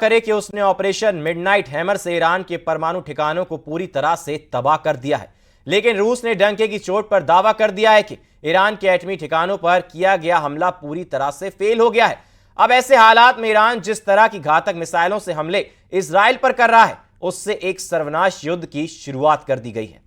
करे कि उसने ऑपरेशन मिडनाइट हैमर से ईरान के परमाणु ठिकानों को पूरी तरह से तबाह कर दिया है। लेकिन रूस ने डंके की चोट पर दावा कर दिया है कि ईरान के एटमी ठिकानों पर किया गया हमला पूरी तरह से फेल हो गया है। अब ऐसे हालात में ईरान जिस तरह की घातक मिसाइलों से हमले इजराइल पर कर रहा है, उससे एक सर्वनाश युद्ध की शुरुआत कर दी गई है।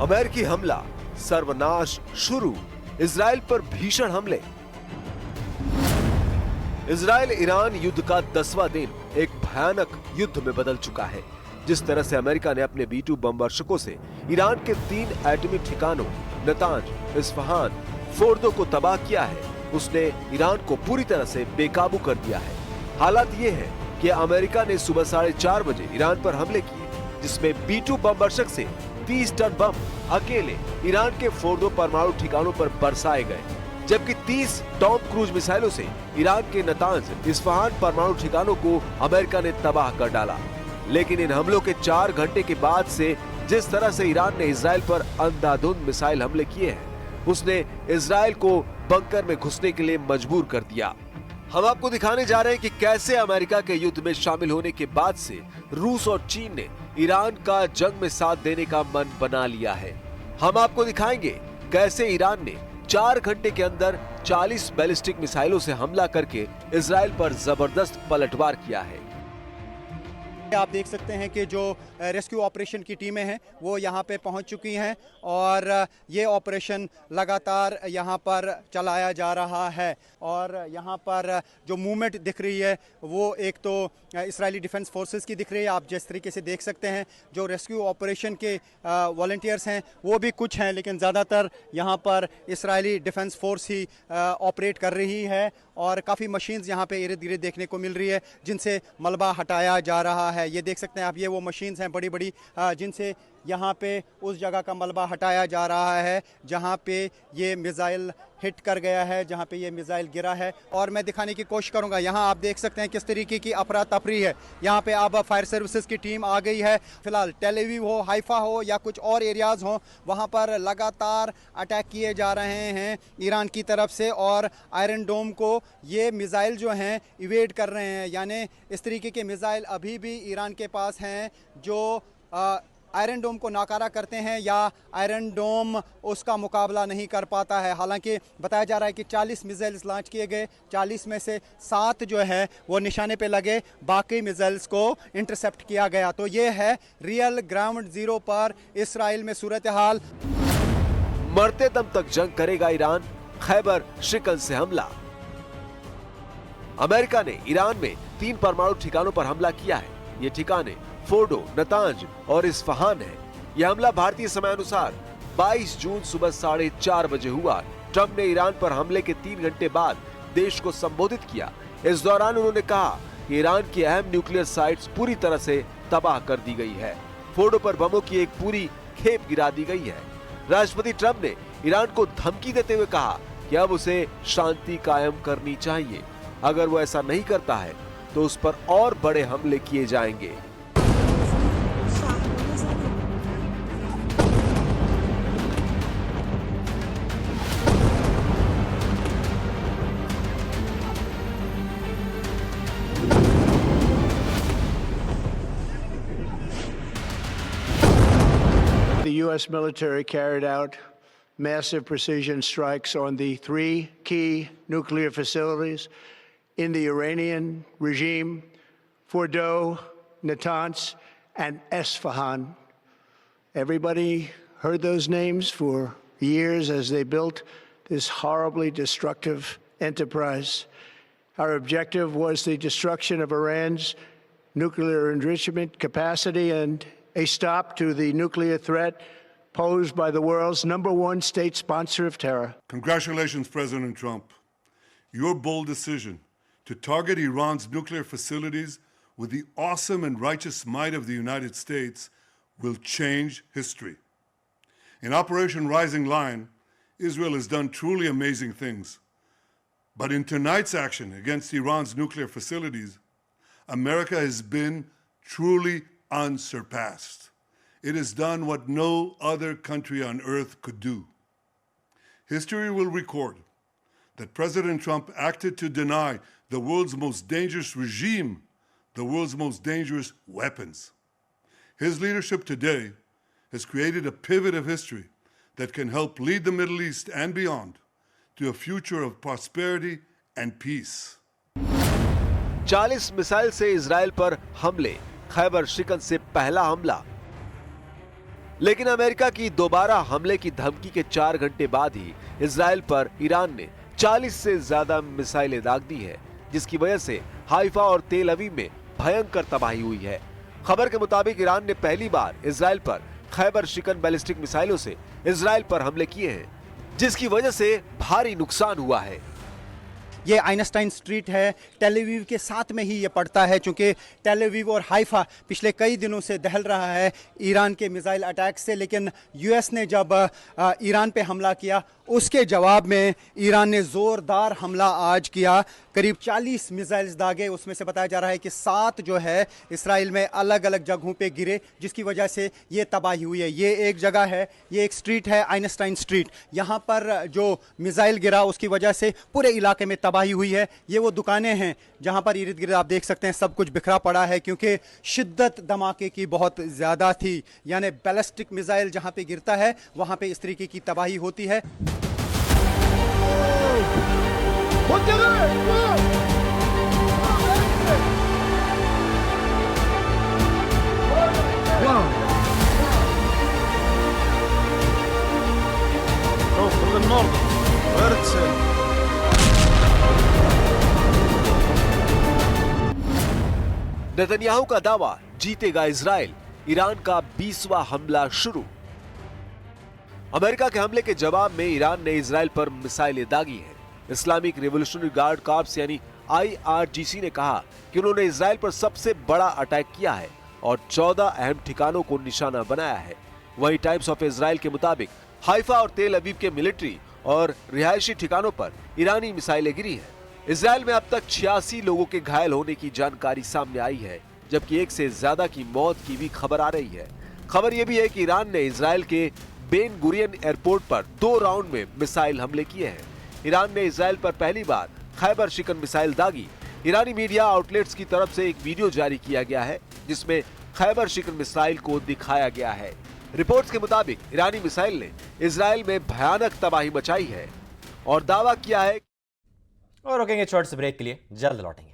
अमेरिकी हमला, सर्वनाश शुरू, इजराइल पर भीषण हमले। इजराइल ईरान युद्ध का 10वां दिन एक भयानक युद्ध में बदल चुका है। जिस तरह से अमेरिका ने अपने B-2 बम वर्षकों से ईरान के 3 एटमी ठिकानों नतांज, इस्फहान, फोर्दो को तबाह किया है, उसने ईरान को पूरी तरह से बेकाबू कर दिया है। हालात ये है कि अमेरिका ने सुबह 4:30 बजे ईरान पर हमले किए, जिसमें B-2 बम वर्षक से 30 टन बम अकेले ईरान के फोर्दो परमाणु ठिकानों पर बरसाए गए, जबकि 30 टॉम क्रूज मिसाइलों से ईरान के नतांज, इस्फहान परमाणु ठिकानों को अमेरिका ने तबाह कर डाला। लेकिन इन हमलों के 4 घंटे के बाद से जिस तरह से ईरान ने इजराइल पर अंधाधुंध मिसाइल हमले किए हैं, उसने इजराइल को बंकर में घुसने के लिए मजबूर कर दिया। हम आपको दिखाने जा रहे हैं कि कैसे अमेरिका के युद्ध में शामिल होने के बाद से रूस और चीन ने ईरान का जंग में साथ देने का मन बना लिया है। हम आपको दिखाएंगे कैसे ईरान ने 4 घंटे के अंदर 40 बैलिस्टिक मिसाइलों से हमला करके इजराइल पर जबरदस्त पलटवार किया है। आप देख सकते हैं कि जो रेस्क्यू ऑपरेशन की टीमें हैं वो यहाँ पे पहुँच चुकी हैं और ये ऑपरेशन लगातार यहाँ पर चलाया जा रहा है। और यहाँ पर जो मूवमेंट दिख रही है वो एक तो इजरायली डिफेंस फोर्सेस की दिख रही है। आप जिस तरीके से देख सकते हैं जो रेस्क्यू ऑपरेशन के वॉलंटियर्स हैं वो भी कुछ हैं, लेकिन ज़्यादातर यहाँ पर इजरायली डिफेंस फोर्स ही ऑपरेट कर रही है। और काफ़ी मशीन्स यहाँ पे इर्द गिर्द देखने को मिल रही है जिनसे मलबा हटाया जा रहा है। ये देख सकते हैं आप, ये वो मशीन्स हैं बड़ी बड़ी जिनसे यहाँ पे उस जगह का मलबा हटाया जा रहा है जहाँ पे ये मिसाइल हिट कर गया है, जहाँ पे ये मिसाइल गिरा है। और मैं दिखाने की कोशिश करूँगा, यहाँ आप देख सकते हैं किस तरीके की अफरा तफरी है। यहाँ पे अब फायर सर्विसेज की टीम आ गई है। फिलहाल टेल अवीव हो, हाइफा हो या कुछ और एरियाज़ हों, वहाँ पर लगातार अटैक किए जा रहे हैं ईरान की तरफ से। और आयरन डोम को ये मिसाइल जो हैं इवेड कर रहे हैं, यानी इस तरीके के मिसाइल अभी भी ईरान के पास हैं जो आयरन डोम को नाकारा करते हैं या आयरन डोम उसका मुकाबला नहीं कर पाता है। हालांकि बताया जा रहा है कि 40 मिसाइल्स लॉन्च किए गए, 40 में से 7 जो है वो निशाने पे लगे, बाकी मिसाइल्स को इंटरसेप्ट किया गया। तो ये है रियल ग्राउंड जीरो पर इजराइल में सूरत हाल। मरते दम तक जंग करेगा ईरान, खैबर शिकन से हमला। अमेरिका ने ईरान में 3 परमाणु ठिकानों पर हमला किया है। ये ठिकाने फोर्डो, नतांज और इस्फहान है। यह हमला भारतीय समय अनुसार 22 जून सुबह 4:30 बजे हुआ। ट्रंप ने ईरान पर हमले के 3 घंटे बाद देश को संबोधित किया। इस दौरान उन्होंने कहा कि ईरान की अहम न्यूक्लियर साइट्स पूरी तरह से तबाह कर दी गई है। फोर्डो पर बमों की एक पूरी खेप गिरा दी गई है। राष्ट्रपति ट्रंप ने ईरान को धमकी देते हुए कहा कि अब उसे शांति कायम करनी चाहिए। अगर वो ऐसा नहीं करता है तो उस पर और बड़े हमले किए जाएंगे। The U.S. military carried out massive precision strikes on the 3 key nuclear facilities in the Iranian regime: Fordow, Natanz, and Esfahan. Everybody heard those names for years as they built this horribly destructive enterprise. Our objective was the destruction of Iran's nuclear enrichment capacity and a stop to the nuclear threat posed by the world's #1 state sponsor of terror. Congratulations, President Trump. Your bold decision to target Iran's nuclear facilities with the awesome and righteous might of the United States will change history. In Operation Rising Lion, Israel has done truly amazing things. But in tonight's action against Iran's nuclear facilities, America has been truly unsurpassed. It has done what no other country on earth could do. History will record that President Trump acted to deny the world's most dangerous regime the world's most dangerous weapons. His leadership today has created a pivot of history that can help lead the Middle East and beyond to a future of prosperity and peace. 40 missile से Israel पर हमले, खैबर शिकन से पहला हमला। लेकिन America की दोबारा हमले की धमकी के 4 घंटे बाद ही इजराइल पर ईरान ने 40 से ज्यादा मिसाइलें दाग दी है, जिसकी वजह से हाइफा और तेल अवीव में भयंकर तबाही हुई है। खबर के मुताबिक ईरान ने पहली बार इजराइल पर खैबर शिकन बैलिस्टिक मिसाइलों से इजराइल पर हमले किए हैं, जिसकी वजह से भारी नुकसान हुआ है। ये आइंस्टाइन स्ट्रीट है, टेल अवीव के साथ में ही ये पड़ता है, चूंकि टेल अवीव और हाइफा पिछले कई दिनों से दहल रहा है ईरान के मिसाइल अटैक से। लेकिन यूएस ने जब ईरान पे हमला किया, उसके जवाब में ईरान ने ज़ोरदार हमला आज किया। करीब 40 मिसाइल्स दागे, उसमें से बताया जा रहा है कि 7 जो है इसराइल में अलग अलग जगहों पे गिरे, जिसकी वजह से ये तबाही हुई है। ये एक जगह है, ये एक स्ट्रीट है आइंस्टाइन स्ट्रीट, यहाँ पर जो मिसाइल गिरा उसकी वजह से पूरे इलाके में तबाही हुई है। ये वो दुकानें हैं जहाँ पर इर्द गिर्द आप देख सकते हैं सब कुछ बिखरा पड़ा है, क्योंकि शिद्दत धमाके की बहुत ज़्यादा थी। यानी बैलिस्टिक मिसाइल जहाँ पे गिरता है वहाँ पे इस तरीके की तबाही होती है। नेतन्याहू का दावा, जीतेगा इजराइल, ईरान का 20वां हमला शुरू। अमेरिका के हमले के जवाब में ईरान ने इजराइल पर मिसाइलें दागी हैं। इस्लामिक रिवॉल्यूशनरी गार्ड कॉर्प्स यानी IRGC ने कहा कि उन्होंने इजराइल पर सबसे बड़ा अटैक किया है और 14 अहम ठिकानों को निशाना बनाया है। वहीं टाइम्स ऑफ इजराइल के मुताबिक हाइफा और तेल अवीव के मिलिट्री और रिहायशी ठिकानों पर ईरानी मिसाइलें गिरी हैं। इजराइल में अब तक 86 लोगों के घायल होने की जानकारी सामने आई है, जबकि 1 से ज्यादा की मौत की भी खबर आ रही है। खबर यह भी है कि ईरान ने इजराइल के बेन गुरियन एयरपोर्ट पर 2 राउंड में मिसाइल हमले किए हैं। ईरान ने इजराइल पर पहली बार खैबर शिकन मिसाइल दागी। ईरानी मीडिया आउटलेट्स की तरफ से एक वीडियो जारी किया गया है, जिसमें खैबर शिकन मिसाइल को दिखाया गया है। रिपोर्ट्स के मुताबिक ईरानी मिसाइल ने इजराइल में भयानक तबाही मचाई है और दावा किया है। और रुकेंगे छोटे से ब्रेक के लिए, जल्द लौटेंगे।